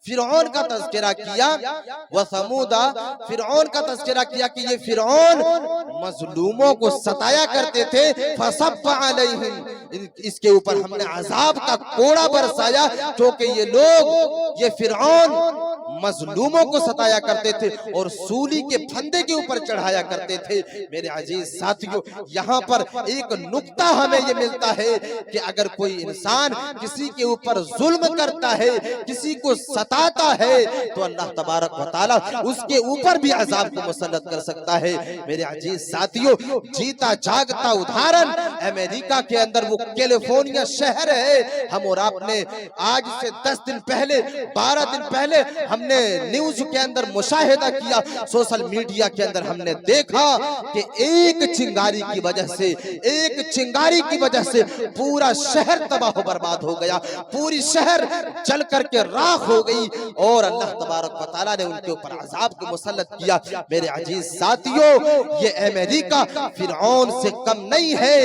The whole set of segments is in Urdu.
فرعون کا تذکرہ کیا، وَثَمُودَ فرعون کا تذکرہ کیا کہ یہ فرعون مظلوموں کو ستایا کرتے تھے، فَصَبَّ عَلَيْهِمْ اس کے اوپر ہم نے عذاب کا کوڑا برسایا، کیونکہ یہ لوگ یہ فرعون مظلوموں کو ستایا کرتے تھے اور سولی کے پھندے کے اوپر چڑھایا کرتے تھے۔ میرے عزیز ساتھیوں، یہاں پر ایک نقطہ ہمیں یہ ملتا ہے کہ اگر کوئی انسان کسی کے اوپر ظلم کرتا ہے، کسی کو ستاتا ہے، تو اللہ تبارک و تعالی اس کے اوپر بھی عذاب کو مسلط کر سکتا ہے۔ میرے عزیز ساتھیوں، جیتا جاگتا ادھارن امریکہ کے اندر وہ کیلیفورنیا شہر ہے۔ ہم اور آپ نے آج سے 10 دن پہلے 12 دن پہلے ہم نے نیوز کے اندر مشاہدہ کیا، سوشل میڈیا کے اندر ہم نے دیکھا کہ ایک چنگاری کی وجہ سے پورا شہر تباہ و برباد ہو گیا، پوری شہر جل کر کے راکھ ہو گئی اور اللہ تبارک و تعالیٰ نے ان کے اوپر عذاب کو مسلط کیا۔ میرے عزیز ساتھیوں، یہ امریکہ فرعون سے کم نہیں ہے۔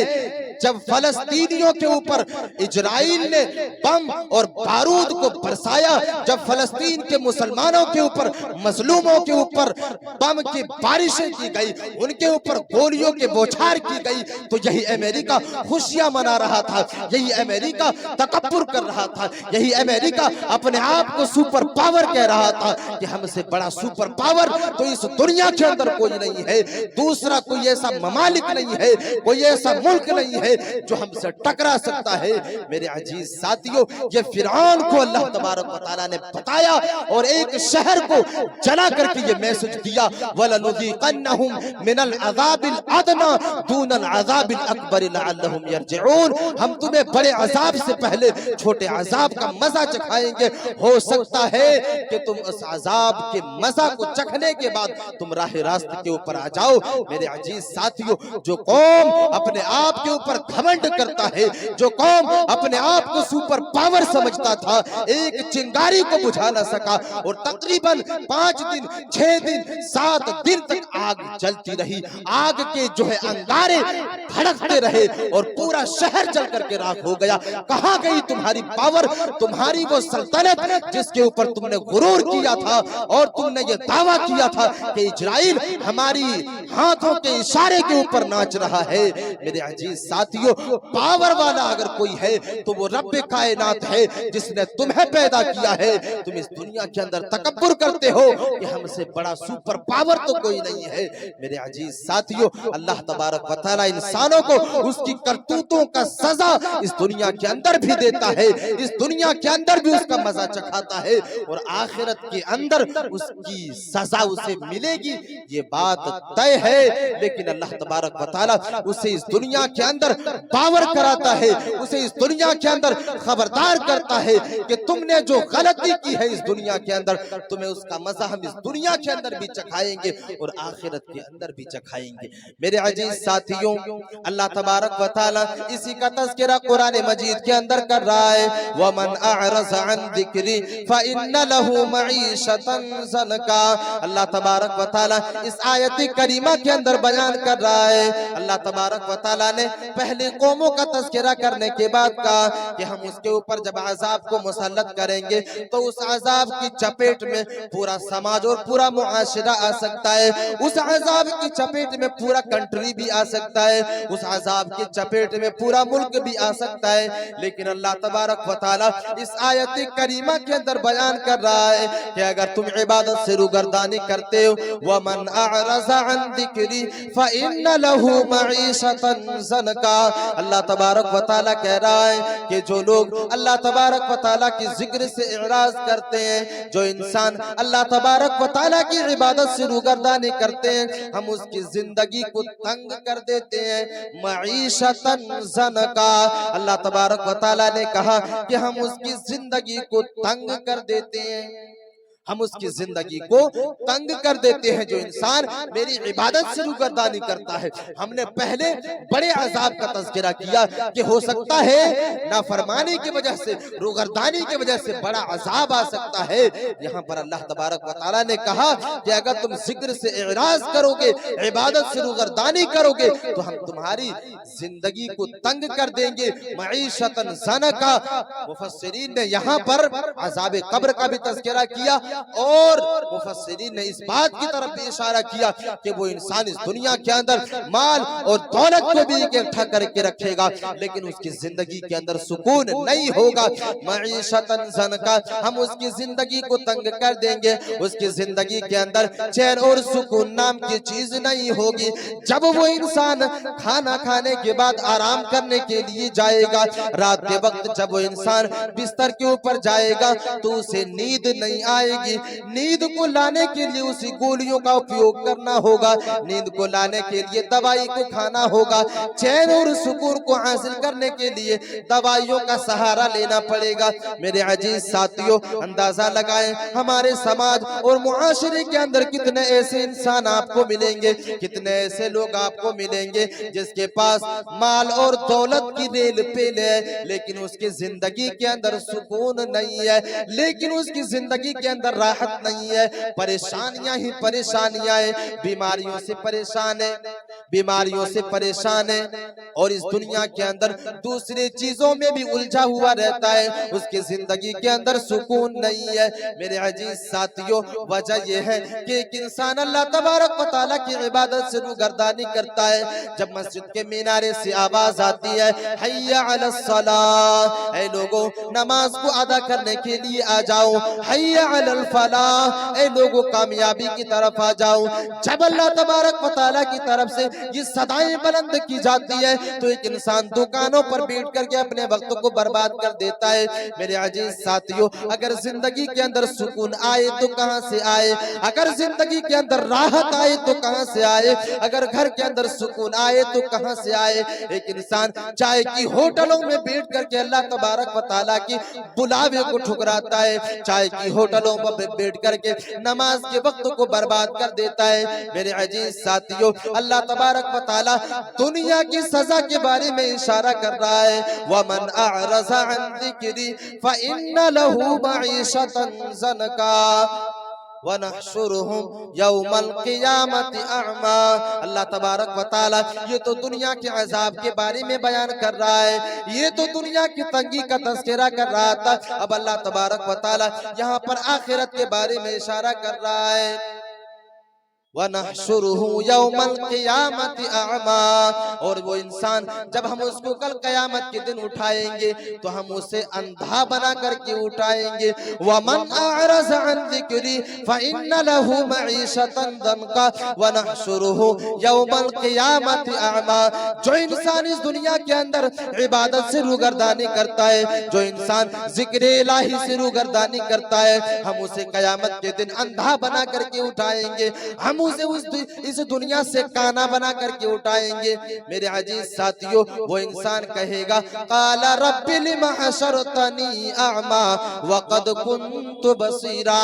جب فلسطینیوں کے اوپر اسرائیل نے بم اور بارود کو برسایا، جب فلسطین کے مسلمانوں کے اوپر، مظلوموں کے اوپر بم کی بارشیں کی گئی، ان کے اوپر گولیوں کے بوچھار کی گئی، تو یہی امریکہ خوشیاں منا رہا تھا، یہی امریکہ تکبر کر رہا تھا، یہی امریکہ اپنے آپ کو سپر پاور کہہ رہا تھا کہ ہم سے بڑا سپر پاور تو اس دنیا کے اندر کوئی نہیں ہے، دوسرا کوئی ایسا ممالک نہیں ہے، کوئی ایسا ملک نہیں ہے جو ہم سے ٹکرا سکتا ہے۔ میرے عزیز ساتھیوں، یہ فرعون کو اللہ تبارک و تعالیٰ نے بتایا اور ایک شہر کو جلا کر کے یہ میسج دیا، وَلَنُذِيقَنَّهُمْ مِنَ الْعَذَابِ الْأَدْنَى دُونَ الْعَذَابِ الْأَكْبَرِ لَعَلَّهُمْ يَرْجِعُونَ ہم تمہیں بڑے عذاب سے پہلے چھوٹے عذاب کا مزہ چکھائیں گے، ہو سکتا ہے کہ تم اس عذاب کے مزہ کو چکھنے کے بعد تم راہ راست کے اوپر آ جاؤ۔ میرے عزیز ساتھیوں، جو قوم اپنے آپ کے اوپر گھمنڈ کرتا ہے، جو قوم اپنے آپ کو سپر پاور سمجھتا تھا، ایک چنگاری کو بجھا نہ سکا اور تقریباً 5 دن 6 دن 7 دن تک آگ جلتی رہی، آگ کے جو ہے انگارے بھڑکتے رہے اور پورا شہر جل کر کے راکھ ہو گیا۔ کہاں گئی تمہاری پاور، تمہاری وہ سلطنت جس کے اوپر تم نے غرور کیا تھا اور تم نے یہ دعویٰ کیا تھا کہ اسرائیل ہماری ہاتھوں کے اشارے کے اوپر ناچ رہا ہے۔ میرے عزیز ساتھیوں، پاور والا اگر کوئی ہے تو وہ رب کائنات ہے جس نے تمہیں پیدا کیا ہے۔ تم اس دنیا کے اندر تکبر کرتے ہو کہ ہم سے بڑا سپر پاور تو کوئی نہیں ہے۔ میرے عزیز ساتھیوں، اللہ تبارک و تعالیٰ انسانوں کو اس کی کرتوتوں کا سزا اس دنیا کے اندر بھی دیتا ہے، اس دنیا کے اندر بھی اس کا مزہ چکھاتا ہے اور آخرت کے اندر اس کی سزا اسے ملے گی، یہ بات طے ہے۔ لیکن اللہ تبارک و تعالیٰ اسے اس دنیا کے اندر باور کراتا ہے، اسے اس دنیا کے اندر خبردار کرتا ہے کہ تم نے جو غلطی کی ہے اس دنیا کے اندر، تمہیں اس کا مزہ ہم اس دنیا کے اندر بھی چکھائیں گے اور آخرت کے اندر بھی چکھائیں گے۔ میرے عزیز ساتھیوں، اللہ تبارک و تعالیٰ اسی کا تذکرہ قرآن مجید کے اندر کر رہا ہے، وَمَنْ أَعْرَضَ عَنْ ذِكْرِي فَإِنَّ لَهُ مَعِيشَةً ضَنْكًا اللہ تبارک و تعالیٰ اس آیت کریمہ کے اندر بیان کر رہا ہے۔ اللہ تبارک و تعالیٰ نے پہلی قوموں کا تذکرہ کرنے کے بعد کہا کہ ہم اس کے اوپر جب عذاب کو مسلط کریں گے تو اس عذاب کی چپیٹ میں پورا سماج اور پورا معاشرہ آ سکتا ہے، اس عذاب کی چپیٹ میں پورا کنٹری بھی آ سکتا ہے، اس عذاب کی چپیٹ میں پورا ملک بھی آ سکتا ہے۔ لیکن اللہ تبارک و تعالیٰ اس آیت کریمہ کے اندر بیان کر رہا ہے کہ اگر تم عبادت سے روگردانی کرتے ہو، وَمَنْ أَعْرَضَ عَنْ ذِكْرِي فَإِنَّ لَهُ مَعِيشَةً ضَنْكًا اللہ تبارک و تعالیٰ کہہ رہا ہے کہ جو لوگ اللہ تبارک و تعالیٰ کی ذکر سے اعراض کرتے ہیں، جو انسان اللہ تبارک و تعالیٰ کی عبادت سے روگردانی کرتے ہیں، ہم اس کی زندگی کو تنگ کر دیتے ہیں۔ معیشتاً زنکا اللہ تبارک و تعالیٰ نے کہا کہ ہم اس کی زندگی کو تنگ کر دیتے ہیں، ہم اس کی زندگی کو تنگ کر دیتے ہیں۔ جو انسان میری عبادت سے روگردانی کرتا ہے، ہم نے پہلے بڑے عذاب کا تذکرہ کیا کہ ہو سکتا ہے نافرمانی کی وجہ سے، روگردانی کی وجہ سے بڑا عذاب آ سکتا ہے۔ یہاں پر اللہ تبارک و تعالیٰ نے کہا کہ اگر تم ذکر سے اعراض کرو گے، عبادت سے روگردانی کرو گے تو ہم تمہاری زندگی کو تنگ کر دیں گے، معیشتاً ضنکا۔ مفسرین نے یہاں پر عذاب قبر کا بھی تذکرہ کیا، اور مفسرین نے اس بات کی طرف بھی اشارہ کیا کہ وہ انسان اس دنیا کے اندر مال اور دولت کو بھی اکٹھا کر کے رکھے گا، لیکن اس کی زندگی کے اندر سکون نہیں ہوگا۔ معیشتاً ضنکا، ہم اس کی زندگی کو تنگ کر دیں گے، اس کی زندگی کے اندر چین اور سکون نام کی چیز نہیں ہوگی۔ جب وہ انسان کھانا کھانے کے بعد آرام کرنے کے لیے جائے گا، رات کے وقت جب وہ انسان بستر کے اوپر جائے گا تو اسے نیند نہیں آئے گی۔ نیند کو لانے کے لیے اسی گولیوں کا اپیوگ کرنا ہوگا، نیند کو لانے کے لیے دوائی کو کھانا ہوگا، چین اور سکون کو حاصل کرنے کے لیے دوائیوں کا سہارا لینا پڑے گا۔ میرے عزیز ساتھیوں، اندازہ لگائیں ہمارے سماج اور معاشرے کے اندر کتنے ایسے انسان آپ کو ملیں گے، کتنے ایسے لوگ آپ کو ملیں گے جس کے پاس مال اور دولت کی ریل پیل ہے، لیکن اس کی زندگی کے اندر سکون نہیں ہے، لیکن اس کی زندگی کے اندر راحت نہیں ہے، پریشانیاں ہی پریشانیاں ہیں، بیماریوں سے پریشان ہے، بیماریوں سے پریشان ہے، اور اس دنیا کے اندر دوسری چیزوں میں بھی الجھا ہوا رہتا ہے، اس کی زندگی کے اندر سکون نہیں ہے۔ میرے عزیز ساتھیوں، وجہ یہ ہے کہ ایک انسان اللہ تبارک و تعالیٰ کی عبادت سے روگردانی کرتا ہے، جب مسجد کے مینارے سے آواز آتی ہے حی علی الصلاۃ، اے لوگوں نماز کو ادا کرنے کے لیے آ جاؤ، حی علی الفلاح، اے لوگوں کامیابی کی طرف آ جاؤ، جب اللہ تبارک و تعالیٰ کی طرف سے یہ صدائیں بلند کی جاتی ہے تو ایک انسان دکانوں پر بیٹھ کر کے اپنے وقت کو برباد کر دیتا ہے۔ میرے عزیز ساتھیوں، اگر زندگی کے اندر سکون آئے تو کہاں سے آئے، اگر زندگی کے اندر راحت آئے تو کہاں سے آئے، اگر گھر کے اندر سکون آئے تو کہاں سے آئے۔ ایک انسان چائے کی ہوٹلوں میں بیٹھ کر کے اللہ تبارک و تعالیٰ کی بلاوے کو ٹھکراتا ہے، چائے کی ہوٹلوں پر بیٹھ کر کے نماز کے وقت کو برباد کر دیتا ہے۔ میرے عزیز ساتھیوں، اللہ تبارک و تعالیٰ دنیا کی سزا کے بارے میں اشارہ کر رہا ہے، وَمَنْ أَعْرَضَ عَنْ ذِكْرِي فَإِنَّ لَهُ مَعِيشَةً ضَنْكًا وَنَحْشُرُهُمْ يَوْمَ الْقِيَامَةِ أَعْمَى۔ اللہ تبارک و تعالیٰ یہ تو دنیا کے عذاب کے بارے میں بیان کر رہا ہے، یہ تو دنیا کی تنگی کا تذکرہ کر رہا تھا، اب اللہ تبارک و تعالیٰ یہاں پر آخرت کے بارے میں اشارہ کر رہا ہے، وَنَحْشُرُهُ يَوْمَ الْقِيَامَةِ أَعْمَى، اور وہ انسان جب ہم اس کو کل قیامت کے دن اٹھائیں گے تو ہم اسے اندھا بنا کر کے اٹھائیں گے۔ وَمَنْ أَعْرَضَ عَنْ ذِكْرِي فَإِنَّ لَهُ مَعِيشَةً ضَنْكًا وَنَحْشُرُهُ يَوْمَ الْقِيَامَةِ أَعْمَى۔ جو انسان اس دنیا کے اندر عبادت سے روگردانی کرتا ہے، جو انسان ذکر الہی سے روگردانی کرتا ہے، ہم اسے قیامت کے دن اندھا بنا کر کے اٹھائیں گے، ہم اسے اس دنیا سے کانا بنا کر کے اٹھائیں گے۔ میرے عزیز ساتھیوں، وہ انسان کہے گا قال رب لم حشرتنی اعما وقد كنت بصیرا،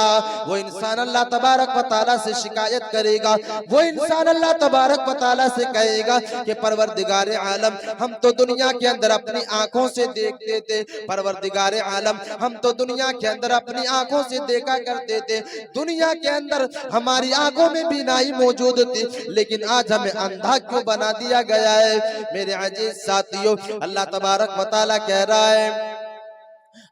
وہ انسان اللہ تبارک و تعالیٰ سے شکایت کرے گا، وہ انسان اللہ تبارک و تعالیٰ سے کہے گا کہ پروردگار عالم ہم تو دنیا کے اندر اپنی آنکھوں سے دیکھتے تھے، پروردگار عالم ہم تو دنیا کے اندر اپنی آنکھوں سے دیکھا کرتے تھے، دنیا کے اندر ہماری آنکھوں میں بینائی موجود تھی، لیکن آج ہمیں اندھا کیوں بنا دیا گیا ہے۔ میرے عزیز ساتھیوں، اللہ تبارک و تعالیٰ کہہ رہا ہے،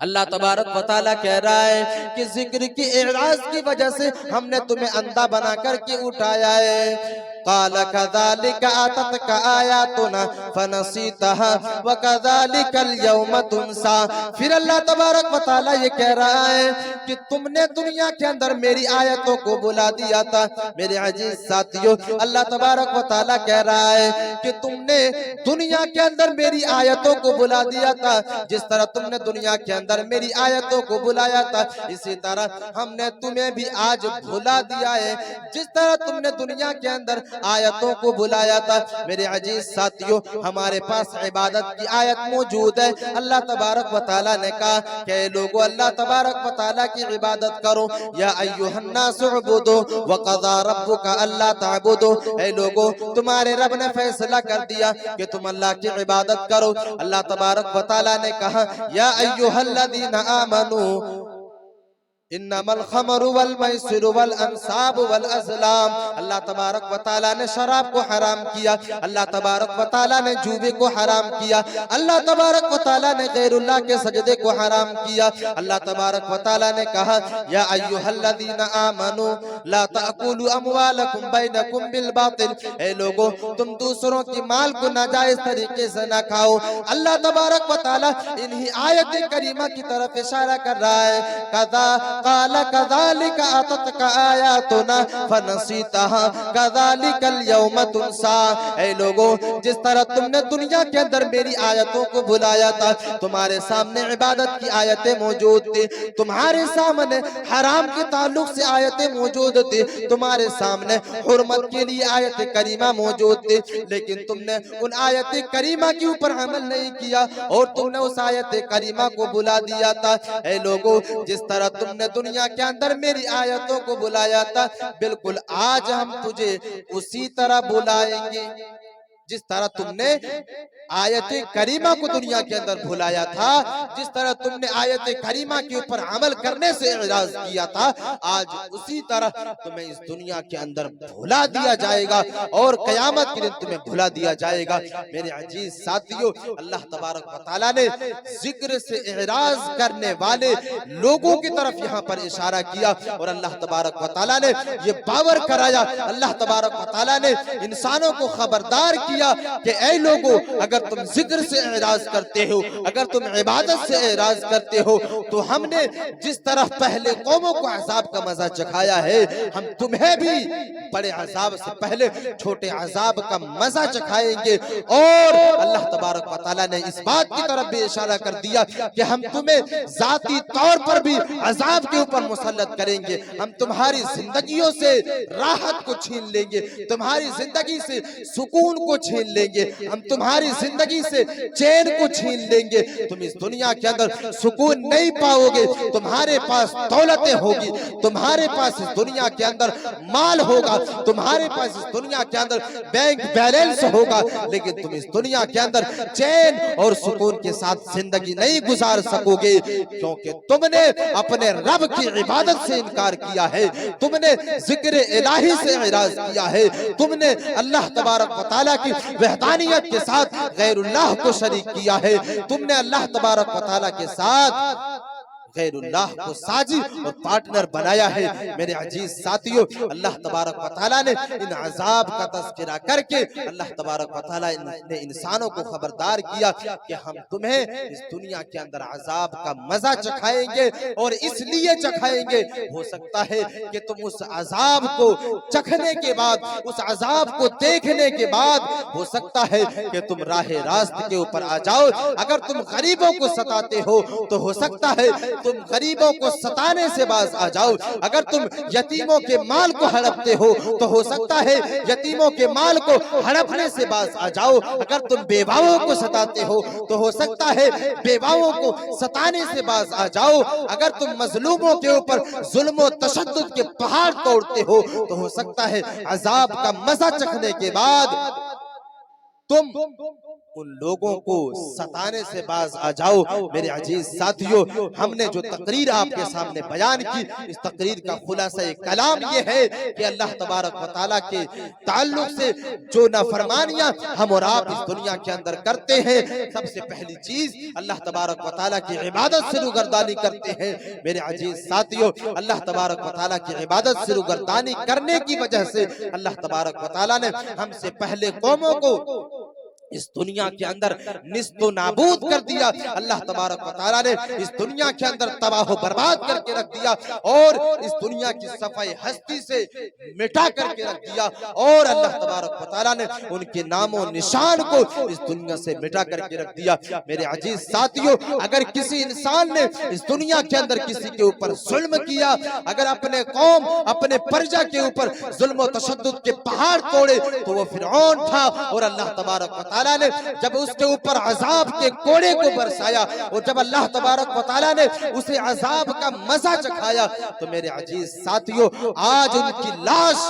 اللہ تبارک و تعالیٰ کہہ رہا ہے کہ ذکر کی اعراض کی وجہ سے ہم نے تمہیں اندھا بنا کر کے اٹھایا ہے۔ قال كذلك آتتك آیاتنا فنسیتها وكذلك اليوم تنسى۔ پھر اللہ تبارک و تعالیٰ یہ کہہ رہا ہے کہ تم نے دنیا کے اندر میری آیتوں کو بلا دیا تھا۔ میرے عزیز ساتھیوں، اللہ تبارک و تعالیٰ کہہ رہا ہے کہ تم نے دنیا کے اندر میری آیتوں کو بلا دیا تھا، جس طرح تم نے دنیا کے اندر میری آیتوں کو بلایا تھا، اسی طرح ہم نے تمہیں بھی آج بھلا دیا ہے۔ جس طرح تم نے دنیا کے اندر آیتوں کو بلایا تھا۔ میرے عزیز ساتھیوں، ہمارے پاس عبادت کی آیت موجود ہے۔ اللہ تبارک و تعالیٰ نے کہا کہ اے لوگو اللہ تبارک و تعالیٰ کی عبادت کرو۔ یا ایھا الناس اعبدوا وقضى ربک الا تعبدوا، اے لوگو تمہارے رب نے فیصلہ کر دیا کہ تم اللہ کی عبادت کرو۔ اللہ تبارک و تعالیٰ نے کہا یا ایھا الذین آمنوا انما الخمر والمیسر والانصاب والازلام، اللہ تبارک و تعالیٰ نے شراب کو حرام کیا، اللہ تبارک و تعالیٰ نے جوے کو حرام کیا، اللہ تبارک و تعالیٰ نے غیر اللہ کے سجدے کو حرام کیا۔ اللہ تبارک و تعالیٰ نے کہا یا ایھا الذین آمنوا لا تأکلوا اموالکم بینکم بالباطل، اے لوگو تم دوسروں کی مال کو ناجائز طریقے سے نہ کھاؤ۔ اللہ تبارک و تعالیٰ انہی آیت کریمہ کی طرف اشارہ کر رہا ہے، کذا قال كذلك اتتك آیاتنا فنسیتها كذلك اليوم تنسى، اے لوگو جس طرح تم نے دنیا کے اندر میری آیتوں کو بھلایا تھا، تمہارے سامنے عبادت کی آیتیں موجود تھی، تمہارے سامنے حرام کے تعلق سے آیتیں موجود تھی، تمہارے سامنے حرمت کے لیے آیت کریمہ موجود تھی، لیکن تم نے ان آیت کریمہ کے اوپر عمل نہیں کیا اور تم نے اس آیت کریمہ کو بھلا دیا تھا۔ اے لوگو جس طرح تم نے دنیا کے اندر میری آیتوں کو بلایا تھا، بالکل آج ہم تجھے اسی طرح بلائیں گے جس طرح تم نے آیت کریمہ کو دنیا کے اندر بھلایا تھا، جس طرح تم نے آیت کریمہ کے اوپر عمل کرنے سے اعراض کیا تھا، آج اسی طرح تمہیں اس دنیا کے اندر بھلا دیا جائے گا اور قیامت کے دن تمہیں بھلا دیا جائے گا۔ میرے عزیز ساتھیوں، اللہ تبارک و تعالیٰ نے ذکر سے اعراض کرنے والے لوگوں کی طرف یہاں پر اشارہ کیا اور اللہ تبارک و تعالیٰ نے یہ باور کرایا، اللہ تبارک و تعالیٰ نے انسانوں کو خبردار کیا کہ اے لوگو اگر تم ذکر سے اعراض کرتے ہو، اگر تم عبادت سے اعراض کرتے ہو، تو ہم نے جس طرح پہلے قوموں کو عذاب کا مزہ چکھایا ہے، ہم تمہیں بھی بڑے عذاب سے پہلے چھوٹے عذاب کا مزہ چکھائیں گے۔ اور اللہ تبارک و تعالیٰ نے اس بات کی طرف بھی اشارہ کر دیا کہ ہم تمہیں ذاتی طور پر بھی عذاب کے اوپر مسلط کریں گے، ہم تمہاری زندگیوں سے راحت کو چھین لیں گے، تمہاری زندگی سے سکون کو چھین لیں گے، ہم تمہاری زندگی سے چین کو چھین لیں گے، تم اس دنیا کے اندر سکون نہیں پاؤ گے، تمہارے پاس دولتیں ہوگی، تمہارے پاس اس دنیا کے اندر مال ہوگا، تمہارے پاس اس دنیا کے اندر بینک بیلنس ہوگا، لیکن تم اس دنیا کے اندر چین اور سکون کے ساتھ زندگی نہیں گزار سکو گے، کیونکہ تم نے اپنے رب کی عبادت سے انکار کیا ہے، تم نے ذکر الہی سے اعراض کیا ہے، تم نے اللہ تبارک و تعالیٰ کی وحدانیت کے ساتھ غیر اللہ کو شریک کیا ہے، تم نے اللہ تبارک و تعالیٰ کے ساتھ غیر اللہ کو ساجی اور پارٹنر بنایا ہے۔ میرے عزیز ساتھیوں، اللہ تبارک و تعالیٰ نے ان عذاب کا تذکرہ کر کے اللہ تبارک و تعالیٰ نے انسانوں کو خبردار کیا کہ ہم تمہیں اس دنیا کے اندر عذاب کا مزہ چکھائیں گے، اور اس لیے چکھائیں گے، ہو سکتا ہے کہ تم اس عذاب کو چکھنے کے بعد، اس عذاب کو دیکھنے کے بعد، ہو سکتا ہے کہ تم راہ راست کے اوپر آ جاؤ۔ اگر تم غریبوں کو ستاتے ہو تو ہو سکتا ہے تم غریبوں کو ستانے سے باز آ جاؤ، اگر تم یتیموں کے مال کو ہڑپتے ہو تو ہو سکتا ہے یتیموں کے مال کو ہڑپنے سے باز آ جاؤ، اگر تم بیواؤں کو ستاتے ہو تو ہو سکتا ہے بیواؤں کو ستانے سے باز آ جاؤ، اگر تم مظلوموں کے اوپر ظلم و تشدد کے پہاڑ توڑتے ہو تو ہو سکتا ہے عذاب کا مزہ چکھنے کے بعد تم ان لوگوں کو ستانے سے باز آ جاؤ۔ میرے عزیز ساتھیوں، ہم نے جو تقریر آپ کے سامنے بیان کی، اس تقریر کا خلاصہ کلام یہ ہے کہ اللہ تبارک و تعالیٰ کے تعلق سے جو نافرمانیاں ہم اور آپ اس دنیا کے اندر کرتے ہیں، سب سے پہلی چیز اللہ تبارک و تعالیٰ کی عبادت سے روگردانی کرتے ہیں۔ میرے عزیز ساتھیوں، اللہ تبارک و تعالیٰ کی عبادت سے روگردانی کرنے کی وجہ سے اللہ تبارک و تعالیٰ نے ہم سے پہلے قوموں کو اس دنیا کے اندر نست و نابود کر دیا، اللہ تبارک و تعالیٰ نے اس دنیا کے اندر تباہ و برباد کر کے رکھ دیا، اور اس دنیا کی صفائی ہستی سے مٹا کر کے رکھ دیا، اور اللہ تبارک و تعالیٰ نے ان کے نام و نشان کو اس دنیا سے مٹا کر کے رکھ دیا۔ میرے عزیز ساتھیوں، اگر کسی انسان نے اس دنیا کے اندر کسی کے اوپر ظلم کیا، اگر اپنے قوم اپنے پرجا کے اوپر ظلم و تشدد کے پہاڑ توڑے، تو وہ فرعون تھا، اور اللہ تبارک و تعالیٰ نے جب اس کے اوپر عذاب کے کوڑے کو برسایا، اور جب اللہ تبارک و تعالیٰ نے اسے عذاب کا مزہ چکھایا، تو میرے عزیز ساتھیوں آج ان کی لاش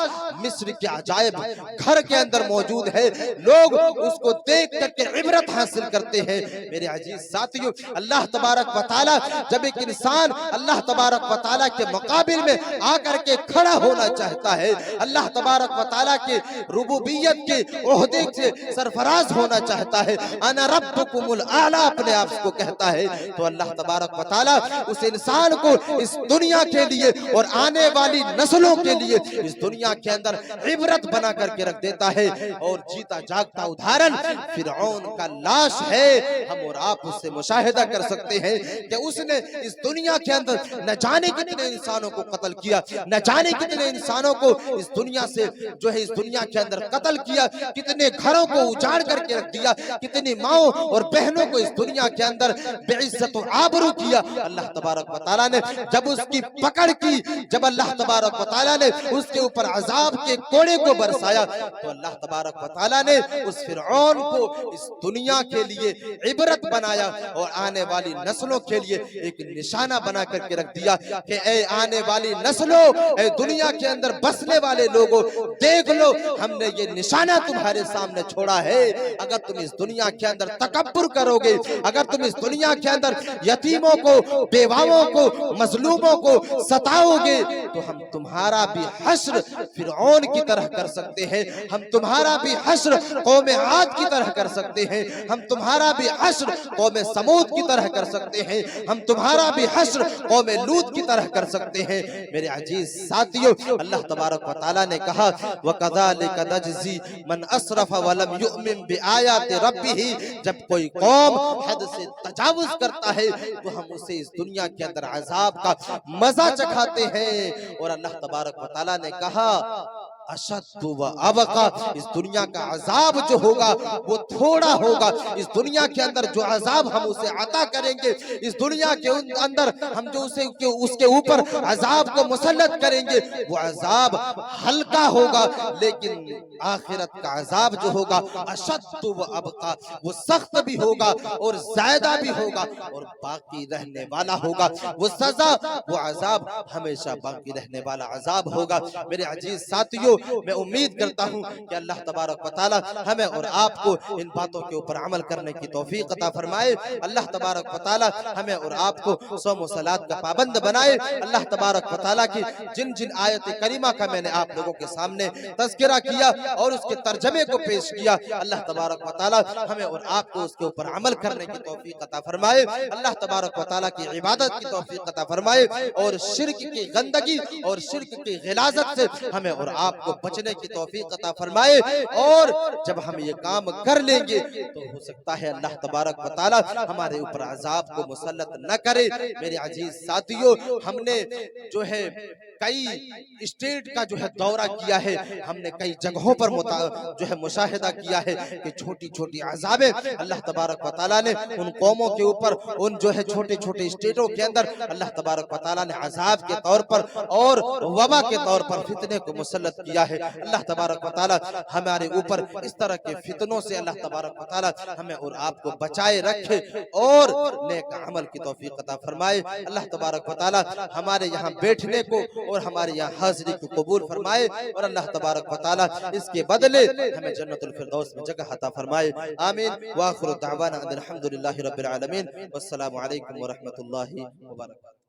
مصر کے عجائب گھر کے اندر موجود ہے، لوگ اس کو دیکھ کر کے عبرت حاصل کرتے ہیں۔ میرے عزیز ساتھیوں، اللہ تبارک و تعالیٰ جب ایک انسان اللہ تبارک و تعالیٰ کے مقابل میں آ کر کے کھڑا ہونا چاہتا ہے، اللہ تبارک و تعالیٰ کے ربوبیت کے عہدے سے سرفراز ہونا چاہتا ہے، انا ربکم الاعلی اپنے آپ کو کہتا ہے، تو اللہ تبارک و تعالیٰ اس انسان کو اس دنیا کے لیے اور آنے والی نسلوں کے لیے اس دنیا کے اندر عبرت بنا کر کے رکھ دیتا ہے۔ اور جیتا جاگتا ادھارن فرعون کا لاش ہے، ہم اور آپ اس سے مشاہدہ کر سکتے ہیں کہ اس نے اس دنیا کے اندر نہ جانے کتنے انسانوں کو قتل کیا، نہ جانے کتنے انسانوں کو اس دنیا سے جو ہے اس دنیا کے اندر قتل کیا، کتنے گھروں کو اجاڑ کر کے رکھ دیا، کتنی ماؤں اور بہنوں کو اس دنیا کے اندر بے عزت و آبرو کیا۔ اللہ تبارک و تعالیٰ نے جب اس کی پکڑ کی، جب اللہ تبارک و تعالیٰ نے اس کے اوپر عذاب کے کوڑے کو برسایا، تو اللہ تبارک و تعالیٰ نے اس فرعون کو اس دنیا کے لیے عبرت بنایا اور آنے والی نسلوں کے لیے ایک نشانہ بنا کر کے رکھ دیا کہ اے آنے والی نسلوں، اے دنیا کے اندر بسنے والے لوگوں، دیکھ لو ہم نے یہ نشانہ تمہارے سامنے چھوڑا ہے۔ اگر تم اس دنیا کے اندر تکبر کرو گے، اگر تم اس دنیا کے اندر یتیموں کو، بیواؤں کو، مظلوموں کو ستاؤ گے، تو ہم تمہارا بھی حشر فرعون کی طرح کر سکتے ہیں، ہم تمہارا بھی حشر قوم عاد کی طرح کر سکتے ہیں، ہم تمہارا بھی حشر قوم سمود کی طرح کر سکتے ہیں، ہم تمہارا بھی حشر قوم لوط کی طرح کر سکتے ہیں۔ میرے عزیز ساتھیوں، اللہ تبارک و تعالیٰ نے کہا وَكَذَلِكَ نَجْزِي مَنْ أَسْرَفَ وَلَمْ يُؤْمِنْ بِآيَاتِ رَبِّهِ، جب کوئی قوم حد سے تجاوز کرتا ہے تو ہم اسے اس دنیا کے اندر عذاب کا مزہ چکھاتے ہیں۔ اور اللہ تبارک و تعالیٰ نے کہا اشد و ابقا، اس دنیا کا عذاب جو ہوگا وہ تھوڑا ہوگا، اس دنیا کے اندر جو عذاب ہم اسے عطا کریں گے، اس دنیا کے اندر ہم جو اس کے اوپر عذاب کو مسلط کریں گے، وہ عذاب ہلکا ہوگا، لیکن آخرت کا عذاب جو ہوگا اشد و ابقا، وہ سخت بھی ہوگا اور زیادہ بھی ہوگا اور باقی رہنے والا ہوگا، وہ سزا، وہ عذاب ہمیشہ باقی رہنے والا عذاب ہوگا۔ میرے عزیز ساتھیوں، میں امید کرتا ہوں کہ اللہ تبارک و تعالی ہمیں اور آپ کو ان باتوں کے اوپر عمل کرنے کی توفیق عطا فرمائے۔ اللہ تبارک و تعالی ہمیں اور آپ کو صوم و صلات کا پابند بنائے۔ اللہ تبارک و تعالی کی جن جن آیت کریمہ کا میں نے آپ لوگوں کے سامنے تذکرہ کیا اور اس کے ترجمے کو پیش کیا، اللہ تبارک و تعالی ہمیں اور آپ کو اس کے اوپر عمل کرنے کی توفیق عطا فرمائے۔ اللہ تبارک و تعالی کی عبادت کی توفیق عطا فرمائے اور شرک کی گندگی اور شرک کی غلاظت سے ہمیں اور آپ کو بچنے کی توفیق عطا فرمائے۔ اور جب ہم یہ کام کر لیں گے تو ہو سکتا ہے اللہ تبارک و تعالی ہمارے اوپر عذاب کو مسلط نہ کرے۔ میرے عزیز ساتھیوں، ہم نے جو ہے کئی اسٹیٹ کا جو ہے دورہ کیا ہے، ہم نے کئی جگہوں پر جو ہے مشاہدہ کیا ہے کہ چھوٹی چھوٹی عذابیں اللہ تبارک و تعالیٰ نے ان قوموں کے اوپر، ان جو ہے چھوٹے چھوٹے اسٹیٹوں کے اندر اللہ تبارک و تعالیٰ نے عذاب کے طور پر اور وبا کے طور پر فتنے کو مسلط کیا ہے۔ اللہ تبارک و تعالیٰ ہمارے اوپر اس طرح کے فتنوں سے اللہ تبارک و تعالیٰ ہمیں اور آپ کو بچائے رکھے اور نیک عمل کی توفیق عطا فرمائے۔ اللہ تبارک و تعالیٰ ہمارے یہاں بیٹھنے کو اور ہمارے یہاں حاضری کو قبول فرمائے اور اللہ تبارک و تعالیٰ اس کے بدلے ہمیں جنت الفردوس میں جگہ عطا فرمائے۔ آمین۔ وآخر دعوانا ان الحمدللہ رب العالمین، والسلام علیکم ورحمۃ اللہ وبرکاتہ۔